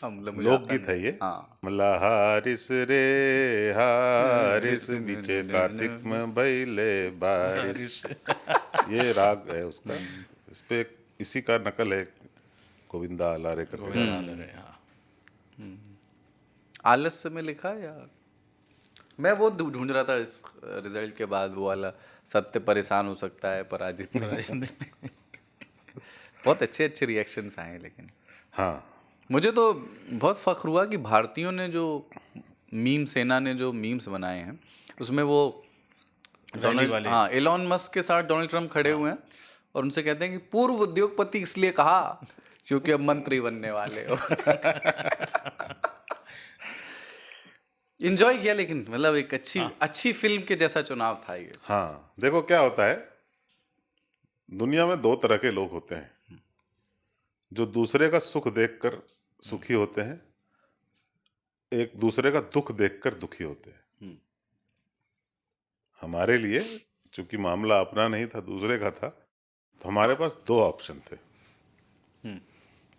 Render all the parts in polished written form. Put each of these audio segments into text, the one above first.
हाँ, मतलब मुझे आता लोकगीत है नहीं। ये। हाँ, मतलब हारिस रे हारिस बीचे कार्तिक में भइले बारिश, बारिश। ये राग है उसका। हम्म, इस पे इसी का नकल है, गोविंदा अलारे करके गोविंदा गाना है। लाल रे, हाँ। आलस्य में लिखा है या मैं वो ढूंढ रहा था इस रिजल्ट के बाद, वो वाला सत्य परेशान हो सकता है पराजित नहीं। बहुत अच्छे अच्छे रिएक्शंस आए हैं, लेकिन हाँ मुझे तो बहुत फख्र हुआ कि भारतीयों ने जो मीम सेना ने जो मीम्स बनाए हैं उसमें वो रैली वाले। हाँ, एलॉन मस्क के साथ डोनाल्ड ट्रम्प खड़े हुए हैं और उनसे कहते हैं कि पूर्व उद्योगपति इसलिए कहा क्योंकि अब मंत्री बनने वाले हो। इंजॉय किया, लेकिन मतलब एक अच्छी अच्छी फिल्म के जैसा चुनाव था ये। हाँ, देखो क्या होता है, दुनिया में दो तरह के लोग होते हैं, जो दूसरे का सुख देखकर सुखी होते हैं, एक दूसरे का दुख देखकर दुखी होते हैं। हमारे लिए चूंकि मामला अपना नहीं था, दूसरे का था, तो हमारे पास दो ऑप्शन थे।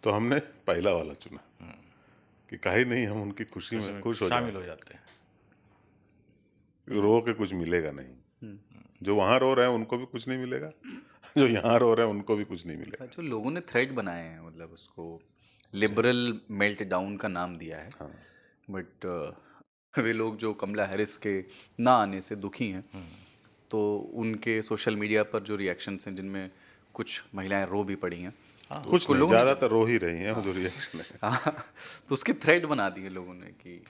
तो हमने पहला वाला चुना कि काहे नहीं, हम उनकी खुशी में खुश हो शामिल जाए, हो जाते हैं। रो के कुछ मिलेगा नहीं। जो वहां रो रहे हैं उनको भी कुछ नहीं मिलेगा, जो यहाँ रो रहे हैं उनको भी कुछ नहीं मिलेगा। जो लोगों ने थ्रेड बनाए हैं, मतलब उसको लिबरल मेल्ट डाउन का नाम दिया है, हाँ, बट वे लोग जो कमला हैरिस के ना आने से दुखी हैं, तो उनके सोशल मीडिया पर जो रिएक्शंस हैं जिनमें कुछ महिलाएं रो भी पड़ी हैं, तो कुछ उसको नहीं, लोगों ने ज्यादातर रो ही रही हैं, वो जो रिएक्शन है। हाँ, तो उसके थ्रेड बना दिए लोगों ने कि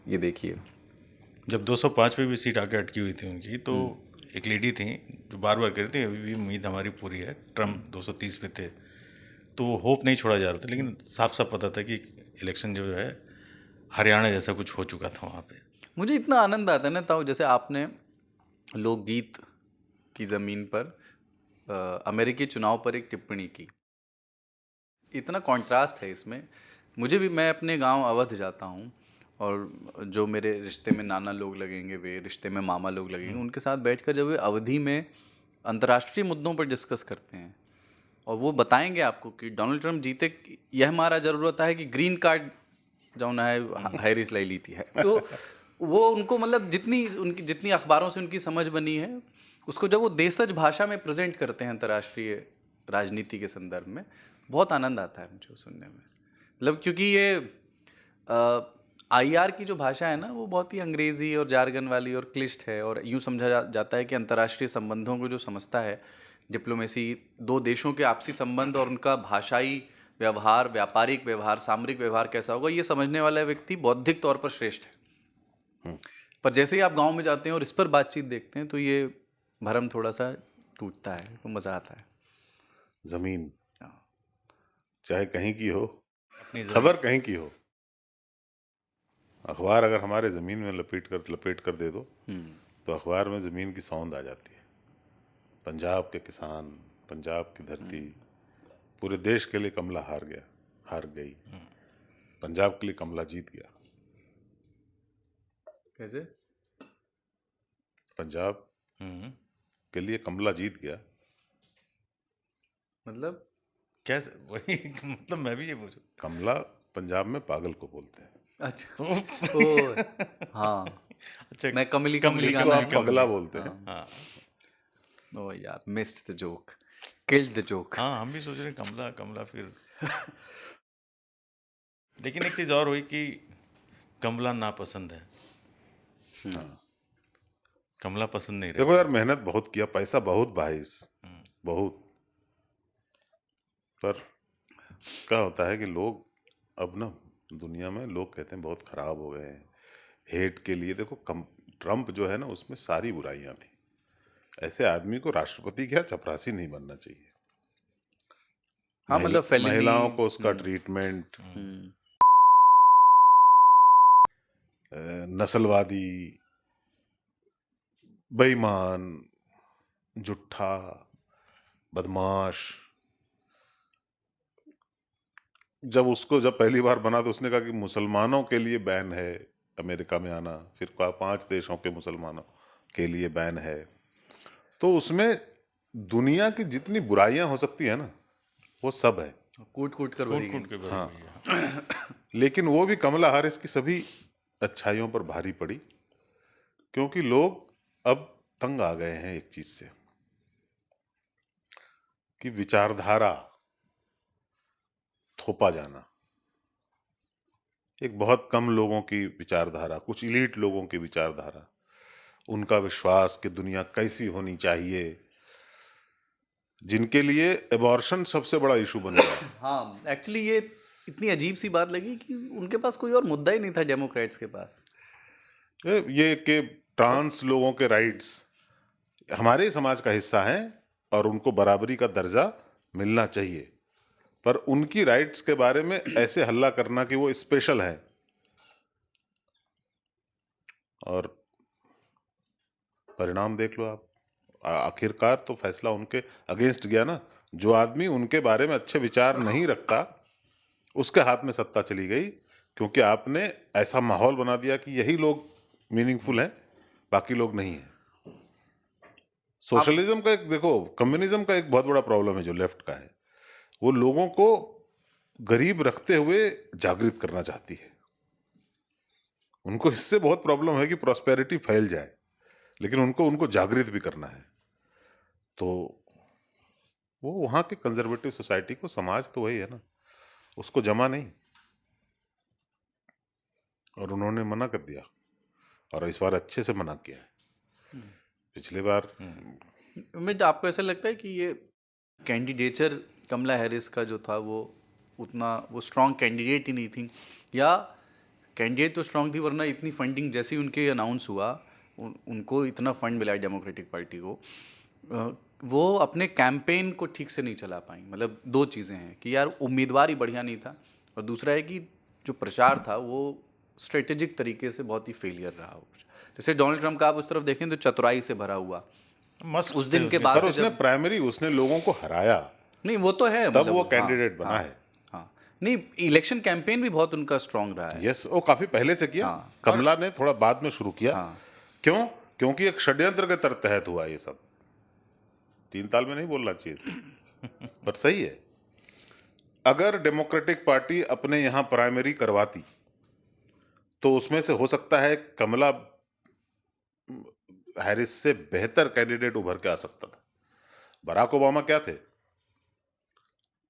ये देखिए। जब 205 पे भी सीट आके अटकी हुई थी उनकी, तो एक लेडी थी जो बार बार कह रही थी अभी भी उम्मीद हमारी पूरी है, ट्रम्प 230 पे थे, तो होप नहीं छोड़ा जा रहा था, लेकिन साफ साफ पता था कि इलेक्शन जो है हरियाणा जैसा कुछ हो चुका था वहाँ पे। मुझे इतना आनंद आता है ना, ताऊ, जैसे आपने लोकगीत की ज़मीन पर अमेरिकी चुनाव पर एक टिप्पणी की, इतना कंट्रास्ट है इसमें। मुझे भी, मैं अपने गांव अवध जाता हूँ और जो मेरे रिश्ते में नाना लोग लगेंगे, वे रिश्ते में मामा लोग लगेंगे, उनके साथ बैठकर जब वे अवधि में अंतर्राष्ट्रीय मुद्दों पर डिस्कस करते हैं और वो बताएंगे आपको कि डोनाल्ड ट्रम्प जीते, यह हमारा ज़रूरत है कि ग्रीन कार्ड जो ना है हैरिस ले ली थी है, तो वो उनको मतलब जितनी उनकी जितनी अखबारों से उनकी समझ बनी है, उसको जब वो देशज भाषा में प्रेजेंट करते हैं अंतर्राष्ट्रीय राजनीति के संदर्भ में, बहुत आनंद आता है मुझे सुनने में। मतलब क्योंकि ये आईआर की जो भाषा है ना, वो बहुत ही अंग्रेजी और जार्गन वाली और क्लिष्ट है, और यूँ समझा जाता है कि अंतर्राष्ट्रीय संबंधों को जो समझता है, डिप्लोमेसी, दो देशों के आपसी संबंध और उनका भाषाई व्यवहार, व्यापारिक व्यवहार, सामरिक व्यवहार कैसा होगा, ये समझने वाला व्यक्ति बौद्धिक तौर पर श्रेष्ठ है। पर जैसे ही आप गांव में जाते हैं और इस पर बातचीत देखते हैं, तो ये भरम थोड़ा सा टूटता है, तो मज़ा आता है। जमीन चाहे कहीं की हो, अपनी खबर कहीं की हो, अखबार अगर हमारे जमीन में लपेट कर दे दो, तो अखबार में जमीन की सौंध आ जाती है। पंजाब के किसान, पंजाब की धरती, पूरे देश के लिए कमला हार गई। पंजाब के लिए कमला जीत गया। कैसे? पंजाब के लिए कमला जीत गया। मतलब कैसे, वही मतलब मैं भी ये पूछूं। कमला पंजाब में पागल को बोलते हैं। अच्छा, ओ, हाँ, अच्छा, मैं कमली कमली गाना आप है। पगला बोलते हैं। हाँ ओ यार, missed the joke, killed the joke. हाँ, हम भी सोच रहे हैं कमला कमला फिर। लेकिन एक चीज और हुई कि कमला नापसंद है, कमला पसंद नहीं देखो रही। यार, मेहनत बहुत किया, पैसा बहुत भाईस, बहुत, पर क्या होता है कि लोग अब ना, दुनिया में लोग कहते हैं बहुत खराब हो गए हैं हेट के लिए। देखो ट्रम्प जो है ना, उसमें सारी बुराइयां थी। ऐसे आदमी को राष्ट्रपति क्या चपरासी नहीं बनना चाहिए। हाँ, मतलब फेलिनी, महिलाओं को उसका ट्रीटमेंट, नस्लवादी, बेईमान, जुट्ठा, बदमाश। जब पहली बार बना तो उसने कहा कि मुसलमानों के लिए बैन है अमेरिका में आना, फिर कहा 5 देशों के मुसलमानों के लिए बैन है। तो उसमें दुनिया की जितनी बुराइयां हो सकती है ना, वो सब है। कूट कूट कर भरी कूट गई। कूट के भरी हाँ, हुई है। लेकिन वो भी कमला हैरिस की सभी अच्छाइयों पर भारी पड़ी, क्योंकि लोग अब तंग आ गए हैं एक चीज से कि विचारधारा थोपा जाना। एक बहुत कम लोगों की विचारधारा, कुछ इलीट लोगों की विचारधारा, उनका विश्वास कि दुनिया कैसी होनी चाहिए, जिनके लिए एबॉर्शन सबसे बड़ा इशू बन गया। हाँ, एक्चुअली ये इतनी अजीब सी बात लगी कि उनके पास कोई और मुद्दा ही नहीं था डेमोक्रेट्स के पास। ये कि ट्रांस लोगों के राइट्स हमारे ही समाज का हिस्सा हैं और उनको बराबरी का दर्जा मिलना चाहिए, पर उनकी राइट्स के बारे में ऐसे हल्ला करना कि वो स्पेशल है, और परिणाम देख लो आप। आखिरकार तो फैसला उनके अगेंस्ट गया ना। जो आदमी उनके बारे में अच्छे विचार नहीं रखता उसके हाथ में सत्ता चली गई, क्योंकि आपने ऐसा माहौल बना दिया कि यही लोग मीनिंगफुल हैं, बाकी लोग नहीं हैं। सोशलिज्म का एक देखो, कम्युनिज्म का एक बहुत बड़ा प्रॉब्लम है जो लेफ्ट का है, वो लोगों को गरीब रखते हुए जागृत करना चाहती है। उनको इससे बहुत प्रॉब्लम है कि प्रॉस्पेरिटी फैल जाए, लेकिन उनको जागृत भी करना है। तो वो वहाँ के कंजर्वेटिव सोसाइटी को, समाज तो वही है ना, उसको जमा नहीं, और उन्होंने मना कर दिया, और इस बार अच्छे से मना किया है। पिछली बार मैं आपको ऐसा लगता है कि ये कैंडिडेचर कमला हैरिस का जो था वो उतना वो स्ट्रॉन्ग कैंडिडेट ही नहीं थी, या कैंडिडेट तो स्ट्रॉन्ग थी वरना इतनी फंडिंग जैसे ही उनके अनाउंस हुआ उनको इतना फंड मिला है डेमोक्रेटिक पार्टी को, वो अपने कैंपेन को ठीक से नहीं चला पाई। मतलब दो चीज़ें हैं कि यार उम्मीदवार ही बढ़िया नहीं था, और दूसरा है कि जो प्रचार था वो स्ट्रेटेजिक तरीके से बहुत ही फेलियर रहा। जैसे डोनाल्ड ट्रंप का आप उस तरफ देखें तो चतुराई से भरा हुआ, मस्त उस दिन के बाद सर से उसने जब प्राइमरी उसने लोगों को हराया, नहीं वो तो है, तब मतलब वो हाँ, कैंडिडेट बना हाँ, है। हाँ, नहीं इलेक्शन कैंपेन भी बहुत उनका स्ट्रांग रहा है। यस, वो काफी पहले से किया। हाँ, कमला ने थोड़ा बाद में शुरू किया। हाँ, क्यों? क्योंकि एक षड्यंत्र के तहत हुआ ये सब। 3 ताल में नहीं बोलना चाहिए इसे, पर सही है। अगर डेमोक्रेटिक पार्टी अपने यहां प्राइमरी करवाती तो उसमें से हो सकता है कमला हैरिस से बेहतर कैंडिडेट उभर के आ सकता था। बराक ओबामा क्या थे,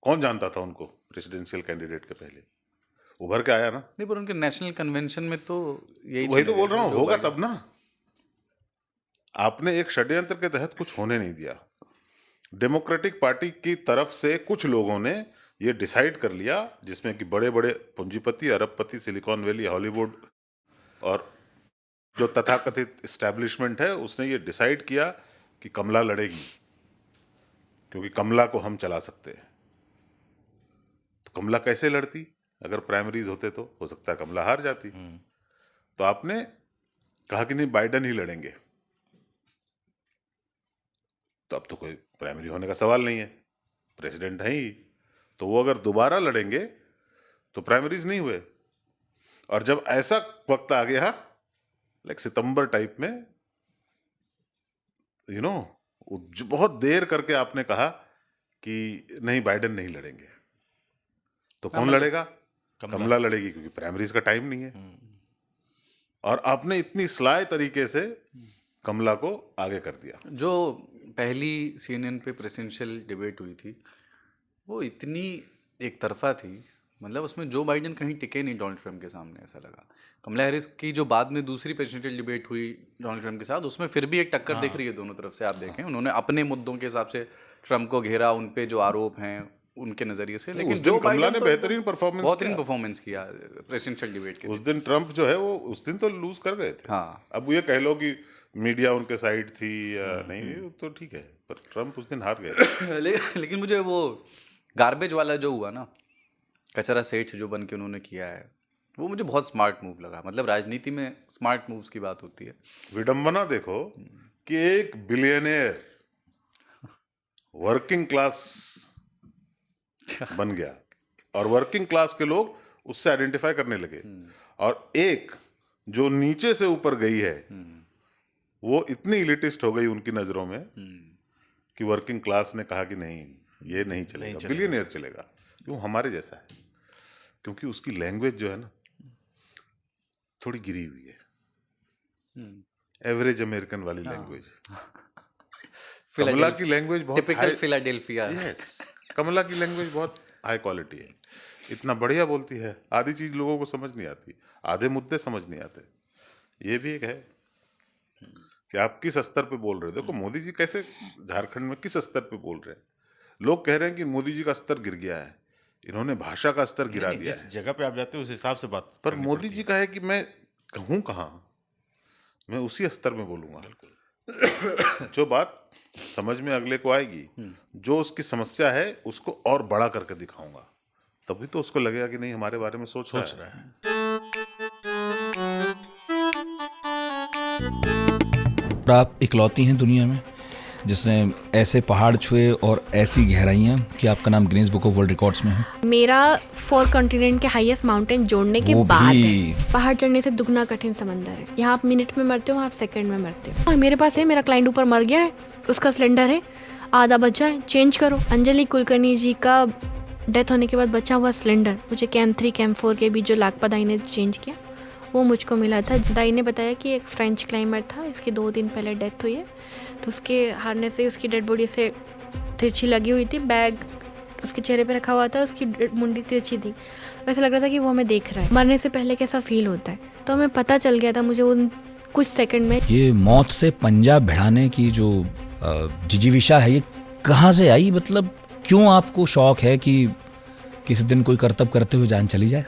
कौन जानता था उनको प्रेसिडेंशियल कैंडिडेट के पहले? उभर के आया ना। नहीं पर उनके नेशनल कन्वेंशन में तो यही वही तो चले बोल गए रहा हूँ, जो होगा बाइडेन- तब ना। आपने एक षड्यंत्र के तहत कुछ होने नहीं दिया। डेमोक्रेटिक पार्टी की तरफ से कुछ लोगों ने ये डिसाइड कर लिया, जिसमें कि बड़े बड़े पूंजीपति, अरबपति, सिलिकॉन वैली, हॉलीवुड और जो तथाकथित एस्टैब्लिशमेंट है, उसने ये डिसाइड किया कि कमला लड़ेगी, क्योंकि कमला को हम चला सकते हैं। तो कमला कैसे लड़ती? अगर प्राइमरीज होते तो हो सकता है कमला हार जाती। तो आपने कहा कि नहीं, बाइडेन ही लड़ेंगे। तो अब तो कोई प्राइमरी होने का सवाल नहीं है, प्रेसिडेंट है ही। तो वो अगर दोबारा लड़ेंगे तो प्राइमरीज नहीं हुए। और जब ऐसा वक्त आ गया, लाइक सितंबर टाइप में, बहुत देर करके आपने कहा कि नहीं, बाइडेन नहीं लड़ेंगे, तो कौन लड़ेगा? कमला लड़ेगी, क्योंकि प्राइमरीज का टाइम नहीं है। और आपने इतनी स्लाय तरीके से कमला को आगे कर दिया। जो पहली CNN पे प्रेसिडेंशियल डिबेट हुई थी वो इतनी एक तरफा थी, मतलब उसमें जो बाइडेन कहीं टिके नहीं डोनाल्ड ट्रंप के सामने, ऐसा लगा। कमला हैरिस की जो बाद में दूसरी प्रेसिडेंशियल डिबेट हुई डोनाल्ड ट्रंप के साथ, उसमें फिर भी एक टक्कर दिख रही है दोनों तरफ से। आप देखें उन्होंने अपने मुद्दों के हिसाब से ट्रंप को घेरा, उन पे जो आरोप हैं उनके नजरिए से, लेकिन उस दिन जो कमला बाइडेन ने तो बेहतरीन परफॉर्मेंस बेहतरीन परफॉर्मेंस किया प्रेसिडेंशियल डिबेट के उस दिन। दिन ट्रंप जो है वो उस दिन तो लूज कर गए थे। हाँ, अब ये कह लो कि मीडिया उनके साइड थी या नहीं, तो ठीक है, पर ट्रंप उस दिन हार गए। लेकिन मुझे वो गार्बेज वाला जो हुआ ना, कचरा सेठ जो बन के उन्होंने किया है, वो मुझे बहुत स्मार्ट मूव लगा। मतलब राजनीति में स्मार्ट मूव्स की बात होती है। विडंबना देखो कि एक बिलियनियर वर्किंग क्लास बन गया, और वर्किंग क्लास के लोग उससे आइडेंटिफाई करने लगे, और एक जो नीचे से ऊपर गई है वो इतनी इलिटिस्ट हो गई उनकी नजरों में कि वर्किंग क्लास ने कहा कि नहीं, ये नहीं चलेगा, बिलियनियर चलेगा, क्यों? हमारे जैसा है। क्योंकि उसकी लैंग्वेज जो है ना थोड़ी गिरी हुई है, एवरेज अमेरिकन वाली लैंग्वेज। कमला की लैंग्वेज बहुत टिपिकल फिलाडेल्फिया। यस, कमला की लैंग्वेज बहुत हाई क्वालिटी है, इतना बढ़िया बोलती है, आधी चीज लोगों को समझ नहीं आती, आधे मुद्दे समझ नहीं आते। ये भी एक है कि आप किस स्तर पे बोल रहे हो। देखो मोदी जी कैसे झारखंड में किस स्तर पे बोल रहे हैं। लोग कह रहे हैं कि मोदी जी का स्तर गिर गया है, इन्होंने भाषा का स्तर गिरा दिया जिस है। जगह पे आप जाते हो उस हिसाब से बात पर करनी मोदी पड़ती जी का है कि मैं कहूँ कहाँ, मैं उसी स्तर में बोलूंगा। जो बात समझ में अगले को आएगी, जो उसकी समस्या है उसको और बड़ा करके दिखाऊंगा, तभी तो उसको लगेगा कि नहीं हमारे बारे में सोच रहा है। और आप इकलौती हैं दुनिया में जिसने ऐसे पहाड़ छुए और ऐसी गहराइयाँ कि आपका नाम Guinness book of world records में है। मेरा 4 कॉन्टिनेंट के हाईएस्ट माउंटेन जोड़ने के वो बाद भी है। पहाड़ चढ़ने से दुगना कठिन समंदर है। यहाँ आप मिनट में मरते हो, वहाँ आप सेकंड में मरते हो। मेरे पास है, मेरा क्लाइंट ऊपर मर गया है, उसका सिलेंडर है, आधा बचा है, चेंज करो। अंजलि कुलकर्णी जी का डेथ होने के बाद बचा हुआ सिलेंडर मुझे कैंप 3 कैंप 4 के बीच जो लाकपा दाई ने चेंज किया, वो मुझको मिला था। दाई ने बताया कि एक फ्रेंच क्लाइंबर था, इसकी 2 दिन पहले डेथ हुई है, तो उसके हारने से उसकी डेड बॉडी से तिरछी लगी हुई थी, बैग उसके चेहरे पे रखा हुआ था, उसकी मुंडी तिरछी थी। वैसे लग रहा था कि वो हमें देख रहा है। मरने से पहले कैसा फील होता है, तो हमें पता चल गया था मुझे उन कुछ सेकंड में। ये मौत से पंजा भिड़ाने की जो जिजीविषा है, ये कहाँ से आई? मतलब क्यों आपको शौक है कि किसी दिन कोई करतब करते हुए जान चली जाए?